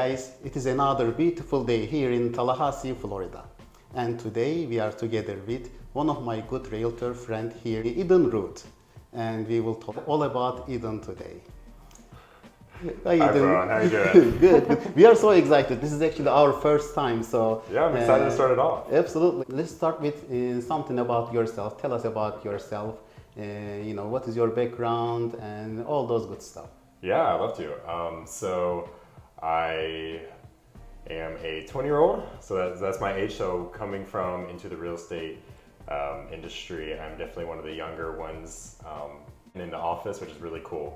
guys, it is another beautiful day here in Tallahassee, Florida. And today we are together with one of my good realtor friend here, Eden Root. And we will talk all about Eden today. Hi, Ron. How you doing? Good. We are so excited. This is actually our first time, so Yeah, I'm excited to start it off. Absolutely. Let's start with something about yourself. Tell us about yourself. What is your background and all those good stuff. Yeah, I'd love to. So I am a 20-year-old, so that's my age. So coming from into the real estate industry, I'm definitely one of the younger ones in the office, which is really cool.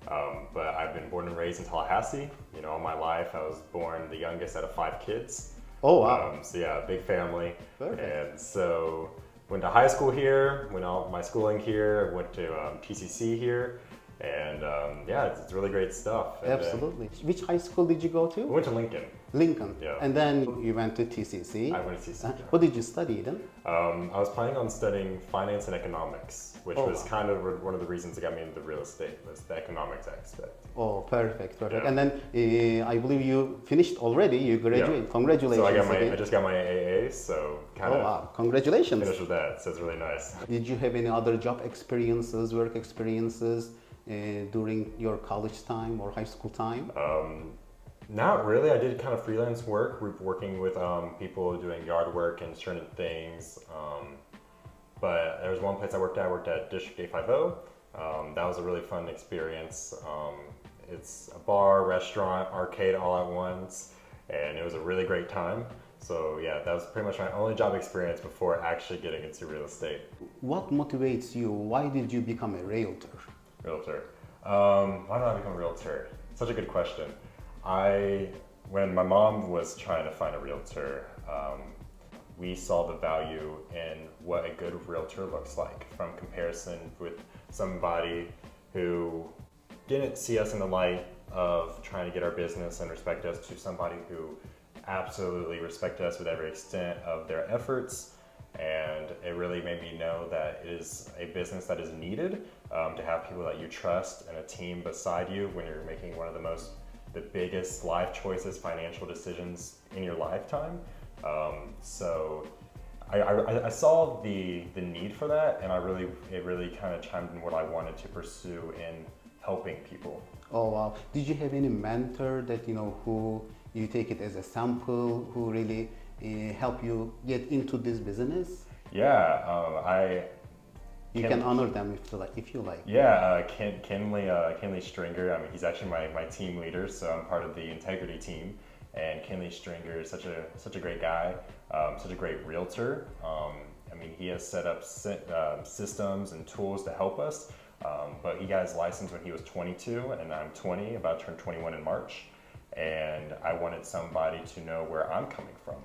But I've been born and raised in Tallahassee. All my life, I was born the youngest out of 5 kids. Oh, wow. So yeah, big family. Perfect. And so went to high school here, went all my schooling here, went to TCC here. And yeah, it's really great stuff. And Absolutely. Which high school did you go we to? went to Lincoln. Lincoln. Yeah. And then you went to TCC. I went to TCC. What did you study then? I was planning on studying finance and economics, which was wow. kind of one of the reasons that got me into real estate, was the economics aspect. Oh, perfect. Yeah. And then I believe you finished already. You graduated. Yeah. Congratulations. So I again. just got my AA, so kind Oh, of wow. Congratulations. finished with that. So it's really nice. Did you have any other job experiences, work experiences during your college time or high school time? Not really. I did kind of freelance work, working with people doing yard work and certain things. But there was one place I worked at District 850. That was a really fun experience. It's a bar, restaurant, arcade all at once, and it was a really great time. So yeah, that was pretty much my only job experience before actually getting into real estate. What motivates you? Why did you become a realtor? Realtor. Why did I become a realtor? Such a good question. When my mom was trying to find a realtor, we saw the value in what a good realtor looks like from comparison with somebody who didn't see us in the light of trying to get our business and respect us to somebody who absolutely respected us with every extent of their efforts. And it really made me know that it is a business that is needed to have people that you trust and a team beside you when you're making one of the biggest life choices, financial decisions in your lifetime. So I saw the need for that, and it really kind of chimed in what I wanted to pursue in helping people. Oh, wow. Did you have any mentor that, who you take it as a sample, who really help you get into this business? Yeah, You can honor them if you like. Yeah, Kenley Stringer. I mean, he's actually my team leader, so I'm part of the integrity team. And Kenley Stringer is such a great guy, such a great realtor. I mean, he has set up systems and tools to help us. But he got his license when he was 22, and I'm 20, about to turn 21 in March. And I wanted somebody to know where I'm coming from.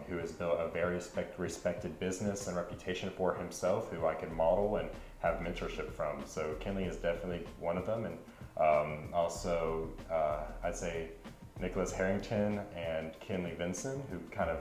Who has built a very respected business and reputation for himself, who I can model and have mentorship from. So Kenley is definitely one of them, and also I'd say Nicholas Harrington and Kenley Vinson, who kind of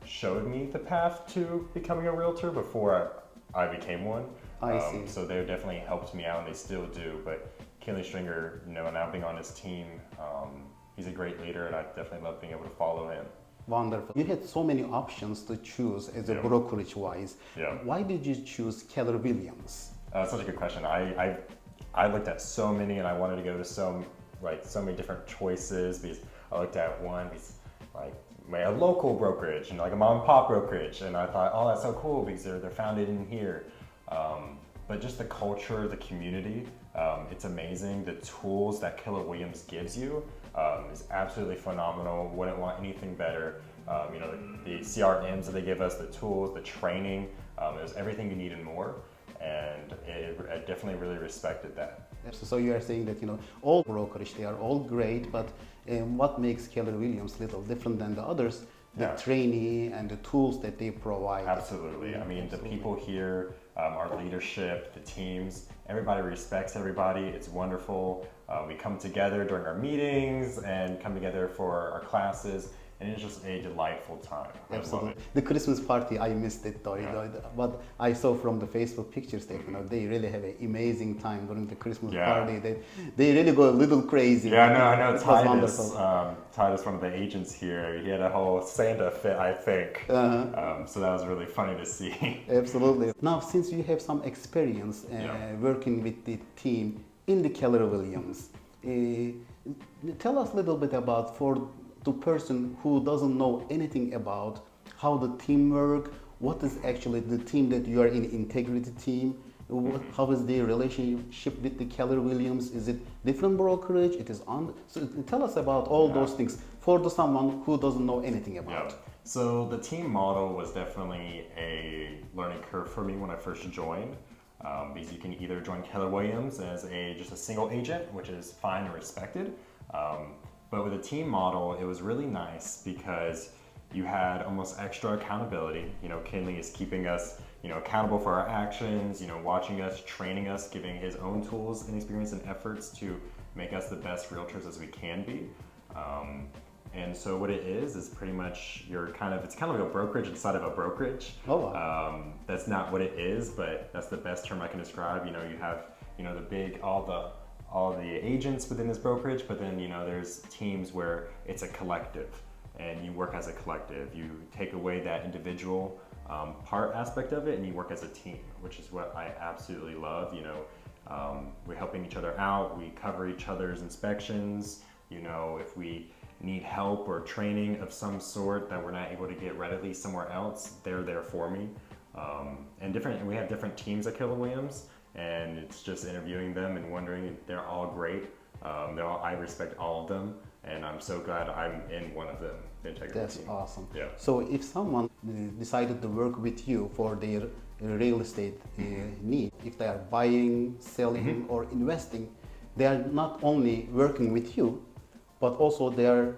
showed me the path to becoming a realtor before I became one. I see. So they definitely helped me out, and they still do. But Kenley Stringer, now being on his team, he's a great leader, and I definitely love being able to follow him. Wonderful. You had so many options to choose as a brokerage wise. Yeah. Why did you choose Keller Williams? Such a good question. I looked at so many, and I wanted to go to so many different choices, because I looked at one, like a local brokerage, like a mom and pop brokerage, and I thought, oh, that's so cool because they're founded in here. But just the culture, the community, it's amazing. The tools that Keller Williams gives you is absolutely phenomenal. Wouldn't want anything better. The CRMs that they give us, the tools, the training, it was everything you need and more. And I definitely really respected that. So you are saying that all brokerage, they are all great, but what makes Keller Williams a little different than the others? The training and the tools that they provide. Absolutely. I mean, the people here, our leadership, the teams, Everybody respects everybody. It's wonderful. We come together during our meetings and come together for our classes, and it's just a delightful time. Absolutely. The Christmas party, I missed it though, but I saw from the Facebook pictures that they really have an amazing time during the Christmas party. They really go a little crazy. Yeah, I know. It was wonderful. Titus, one of the agents here, he had a whole Santa fit, I think. So that was really funny to see. Absolutely. Now, since you have some experience working with the team in the Keller Williams, tell us a little bit about for the person who doesn't know anything about how the team work, what is actually the team that you are in, integrity team, how is the relationship with the Keller Williams? Is it different brokerage? It is on. So tell us about all those things for someone who doesn't know anything about. So the team model was definitely a learning curve for me when I first joined. Because you can either join Keller Williams as just a single agent, which is fine and respected. But with a team model, it was really nice because you had almost extra accountability. Kinley is keeping us, accountable for our actions, watching us, training us, giving his own tools and experience and efforts to make us the best realtors as we can be. And so what it is pretty much it's kind of like a brokerage inside of a brokerage. Oh, wow. That's not what it is, but that's the best term I can describe. You have, the big, all the agents within this brokerage, but then, there's teams where it's a collective and you work as a collective. You take away that individual part aspect of it and you work as a team, which is what I absolutely love. We're helping each other out. We cover each other's inspections. If we need help or training of some sort that we're not able to get readily somewhere else, they're there for me. And we have different teams at Keller Williams, and it's just interviewing them and wondering. They're all great. I respect all of them, and I'm so glad I'm in one of them. The integrity That's team. awesome. Yeah. So if someone decided to work with you for their real estate need, if they are buying, selling, or investing, they are not only working with you, but also they are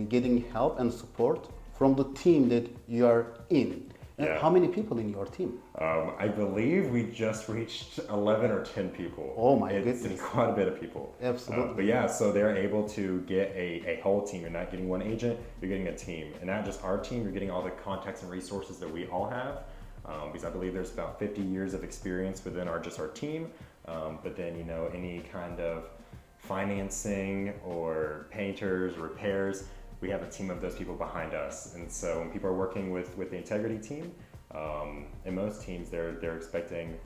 getting help and support from the team that you are in. How many people in your team? I believe we just reached 11 or 10 people. Oh my goodness. It's quite a bit of people. Absolutely. But yeah, so they're able to get a whole team. You're not getting one agent, you're getting a team. And not just our team, you're getting all the contacts and resources that we all have. Because I believe there's about 50 years of experience within our team. But then, any kind of financing or painters, repairs, we have a team of those people behind us. And so when people are working with the integrity team, in most teams, they're expecting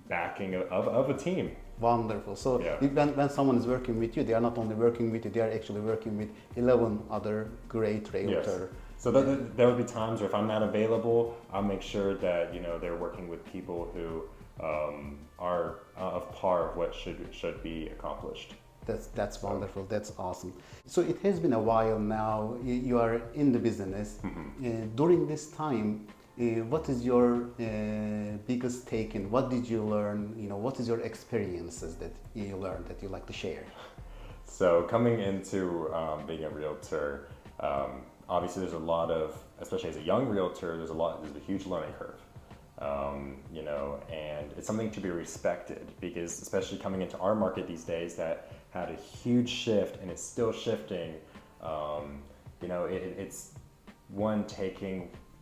backing of a team. Wonderful. So when someone is working with you, they are not only working with you, they are actually working with 11 other great realtors. Yes. So there will be times where if I'm not available, I'll make sure that they're working with people who are of par of what should be accomplished. That's wonderful. That's awesome. So it has been a while now. You are in the business. During this time, what is your biggest take in? What did you learn? What is your experiences that you learned that you like to share? So coming into being a realtor, obviously there's a lot of, especially as a young realtor, there's a huge learning curve. And it's something to be respected because especially coming into our market these days that had a huge shift and it's still shifting. It's one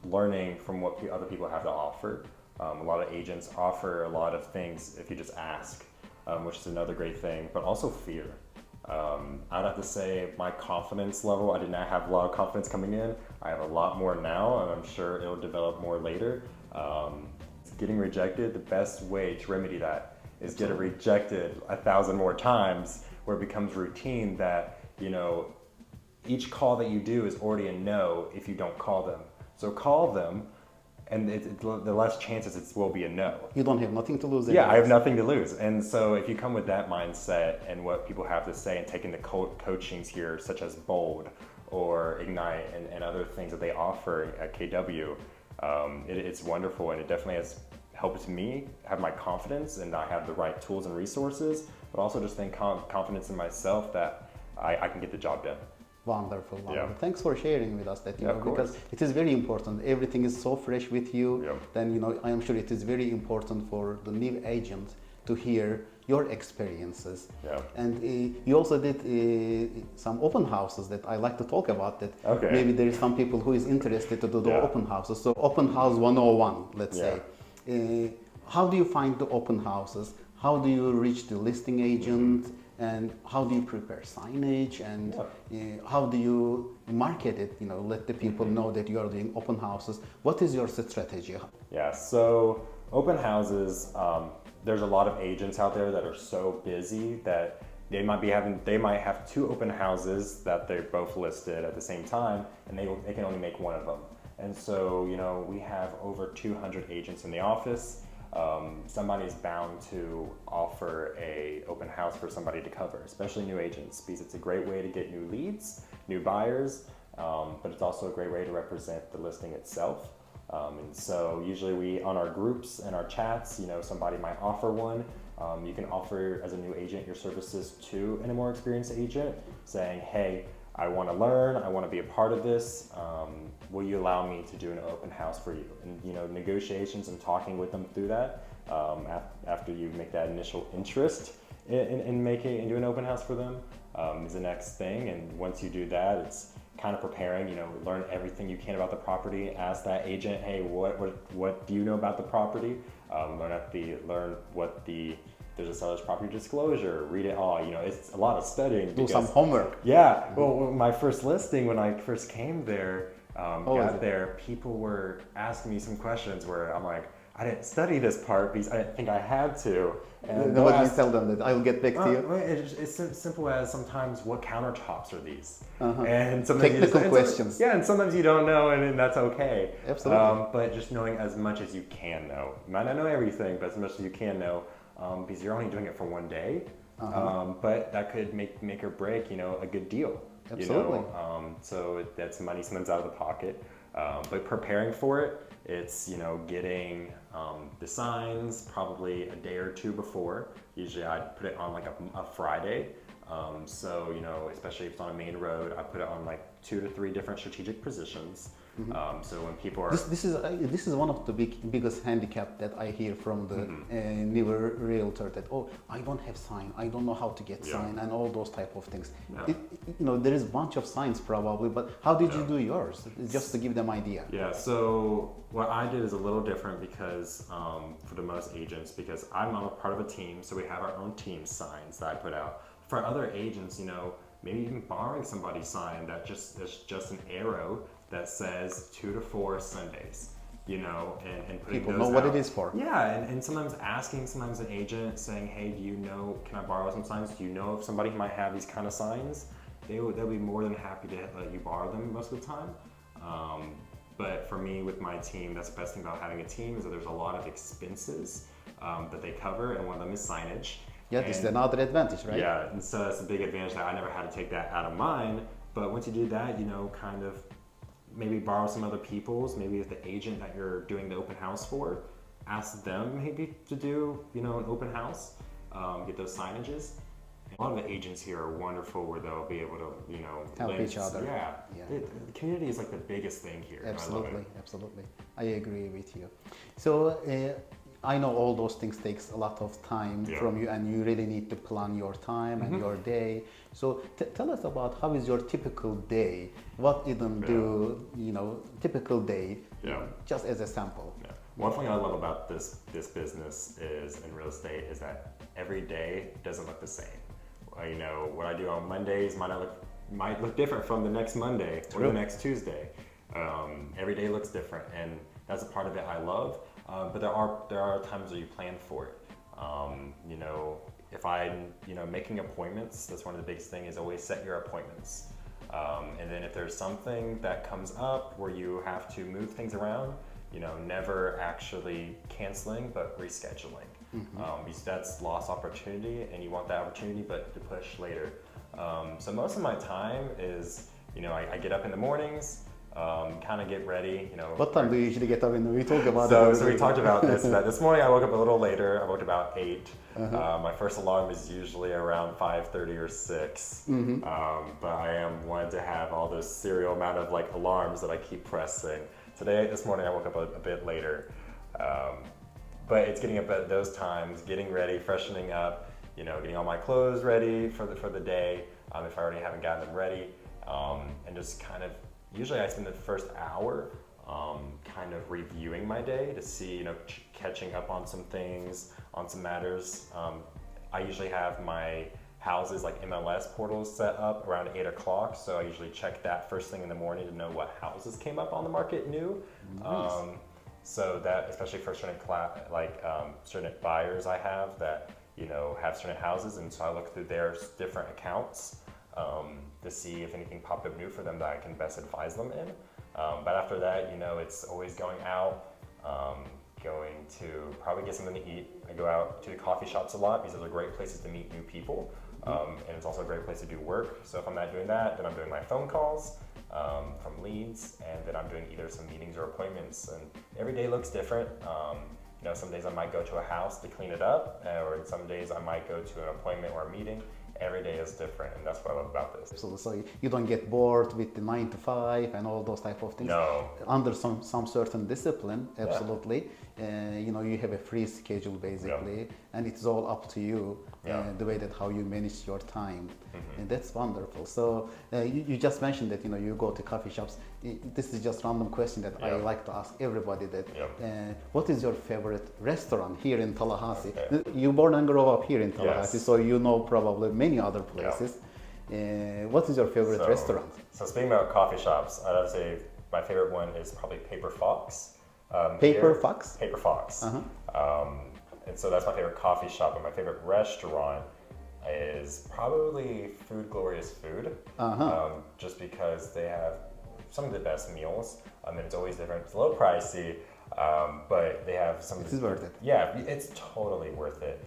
learning from what other people have to offer. A lot of agents offer a lot of things if you just ask, which is another great thing, but also fear. I'd have to say my confidence level, I did not have a lot of confidence coming in. I have a lot more now, and I'm sure it'll develop more later. Getting rejected, the best way to remedy that is get it rejected 1,000 more times where it becomes routine that, each call that you do is already a no if you don't call them. So call them, and the less chances it will be a no. You don't have nothing to lose. Yeah, I have nothing to lose. And so if you come with that mindset and what people have to say and taking the coachings here, such as Bold or Ignite and other things that they offer at KW, it's wonderful, and it definitely has helped me have my confidence and I have the right tools and resources, but also just think confidence in myself that I can get the job done. Wonderful, wonderful. Yeah. Thanks for sharing with us that, Yeah, of because course. it is very important. Everything is so fresh with you. Yeah. Then, I am sure it is very important for the new agent to hear your experiences. Yeah. And you also did some open houses that I like to talk about, that Okay. maybe there is some people who is interested to do the Yeah. open houses. So open house 101, let's Yeah. say. How do you find the open houses? How do you reach the listing agent? And how do you prepare signage? And how do you market it? Let the people know that you are doing open houses. What is your strategy? Yeah, so open houses, there's a lot of agents out there that are so busy that they might have two open houses that they're both listed at the same time, and they can only make one of them. And so, we have over 200 agents in the office. Somebody's bound to offer a open house for somebody to cover, especially new agents, because it's a great way to get new leads, new buyers, but it's also a great way to represent the listing itself. And so usually on our groups and our chats, somebody might offer one. You can offer as a new agent your services to a more experienced agent, saying, hey, I want to learn, I want to be a part of this. Will you allow me to do an open house for you? And negotiations and talking with them through that, after you make that initial interest in doing an open house for them, is the next thing. And once you do that, it's kind of preparing, learn everything you can about the property. Ask that agent, hey, what do you know about the property? Learn what there's a seller's property disclosure, read it all. It's a lot of studying. Do some homework. Yeah, well, my first listing, when I first came there, people were asking me some questions where I'm like, I didn't study this part because I didn't think I had to. And what do you tell them? That I'll get back to you? It's as simple as sometimes, what countertops are these? Uh-huh. And sometimes technical questions. And sometimes you don't know, and that's okay. Absolutely. But just knowing as much as you can know. You might not know everything, but as much as you can know, because you're only doing it for one day. But that could make or break, a good deal. Absolutely. So that's money sometimes out of the pocket. But preparing for it, it's getting the signs probably a day or two before. Usually I'd put it on like a Friday. So especially if it's on a main road, I put it on like 2 to 3 different strategic positions. So when people are this is one of the biggest handicap that I hear from the newer realtor, that I don't have sign, I don't know how to get sign, and all those type of things. There is a bunch of signs probably, but how did you do yours? Just to give them idea. Yeah, so what I did is a little different because for the most agents, because I'm a part of a team, so we have our own team signs that I put out. For other agents, maybe even borrowing somebody's sign that's just an arrow that says 2 to 4 Sundays, and putting people those know what out. it is for. Yeah, and sometimes asking an agent saying, hey, can I borrow some signs? Do you know if somebody might have these kind of signs? They'll be more than happy to let you borrow them most of the time. But for me, with my team, that's the best thing about having a team, is that there's a lot of expenses that they cover, and one of them is signage. Yeah, this is another advantage, right? Yeah, and so that's a big advantage that I never had to take that out of mine. But once you do that, kind of maybe borrow some other people's, maybe if the agent that you're doing the open house for, ask them maybe to do, an open house, get those signages. A lot of the agents here are wonderful, where they'll be able to, help each other. Yeah. The community is like the biggest thing here. Absolutely, absolutely. I agree with you. So I know all those things takes a lot of time from you, and you really need to plan your time and your day. So tell us about how is your typical day? What you do, typical day, just as a sample. Yeah. One thing I love about this business is, in real estate, is that every day doesn't look the same. What I do on Mondays might look different from the next Monday or the next Tuesday. Every day looks different, and that's a part of it I love. But there are times where you plan for it. If I'm making appointments, that's one of the biggest things, is always set your appointments. And then if there's something that comes up where you have to move things around, never actually canceling but rescheduling. Because that's lost opportunity, and you want that opportunity but to push later. So most of my time is, I get up in the mornings, kind of get ready, What time do you usually get up when we talk about So, it? so we talked about this. That this morning I woke up a little later. I woke up about 8. My first alarm is usually around 5:30 or 6. But I am one to have all this serial amount of like alarms that I keep pressing. This morning I woke up a bit later. But it's getting up at those times, getting ready, freshening up, getting all my clothes ready for the day, if I already haven't gotten them ready, and just kind of, usually I spend the first hour kind of reviewing my day to see, catching up on some things, on some matters. I usually have my houses like MLS portals set up around 8 o'clock, so I usually check that first thing in the morning to know what houses came up on the market new. Nice. So that, especially for certain certain buyers I have that have certain houses, and so I look through their different accounts to see if anything popped up new for them that I can best advise them in. But after that, it's always going out, going to probably get something to eat. I go out to the coffee shops a lot because those are great places to meet new people, and it's also a great place to do work. So if I'm not doing that, then I'm doing my phone calls from leads, and then I'm doing either some meetings or appointments. And every day looks different. Some days I might go to a house to clean it up, or some days I might go to an appointment or a meeting. Every day is different, and that's what I love about this. So you don't get bored with the 9 to 5 and all those type of things. No. Under some certain discipline, absolutely. You have a free schedule basically, and it's all up to you, the way that how you manage your time. And that's wonderful. So you just mentioned that you go to coffee shops. This is just random question that I like to ask everybody. That what is your favorite restaurant here in Tallahassee? Okay. You born and grow up here in Tallahassee, Yes. so you know probably many other places. What is your favorite restaurant? So speaking about coffee shops, I'd say my favorite one is probably Paper Fox. Paper here. Fox? Paper Fox. And so that's my favorite coffee shop, and my favorite restaurant is probably Food Glorious Food, just because they have some of the best meals. And it's always different. It's a little pricey, but they have some. It's worth it. Yeah, it's totally worth it.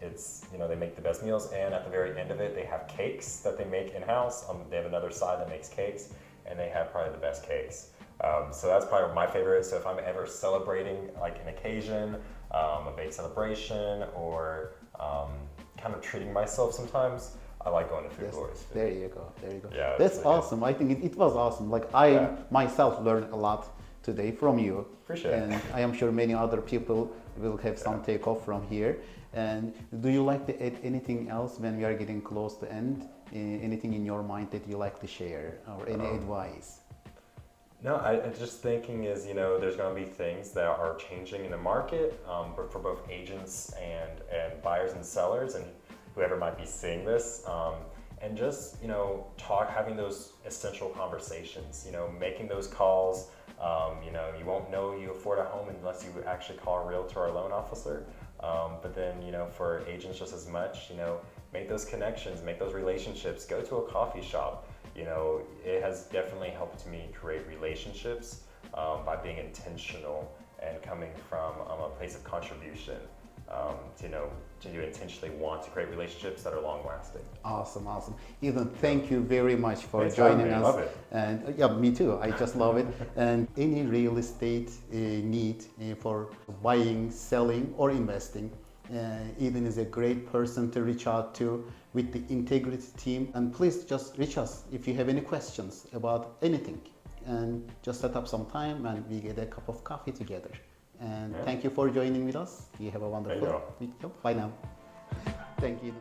It's they make the best meals, and at the very end of it, they have cakes that they make in house. They have another side that makes cakes, and they have probably the best cakes. So that's probably my favorite. So if I'm ever celebrating like an occasion, a big celebration, or kind of treating myself sometimes, I like going to Food Glorious Food. There you go. Yeah, That's awesome. I think it was awesome. Like I myself learned a lot today from you. Appreciate it. And I am sure many other people will have some take off from here. And do you like to add anything else when we are getting close to end? Anything in your mind that you like to share, or any advice? No, I just thinking is, there's going to be things that are changing in the market, but for both agents and buyers and sellers, and whoever might be seeing this, and just, having those essential conversations, making those calls. You won't know you afford a home unless you actually call a realtor or a loan officer. But then, for agents just as much, make those connections, make those relationships, go to a coffee shop. It has definitely helped me create relationships by being intentional and coming from a place of contribution. To intentionally want to create relationships that are long lasting. Awesome. Ethan, thank you very much for Thanks joining for us. having me. I love And yeah, me too. I just love it. And any real estate need for buying, selling, or investing, Ethan is a great person to reach out to with the Integrity team. And please just reach us if you have any questions about anything. And just set up some time and we get a cup of coffee together. And thank you for joining with us. You have a wonderful week. Bye now. Thank you.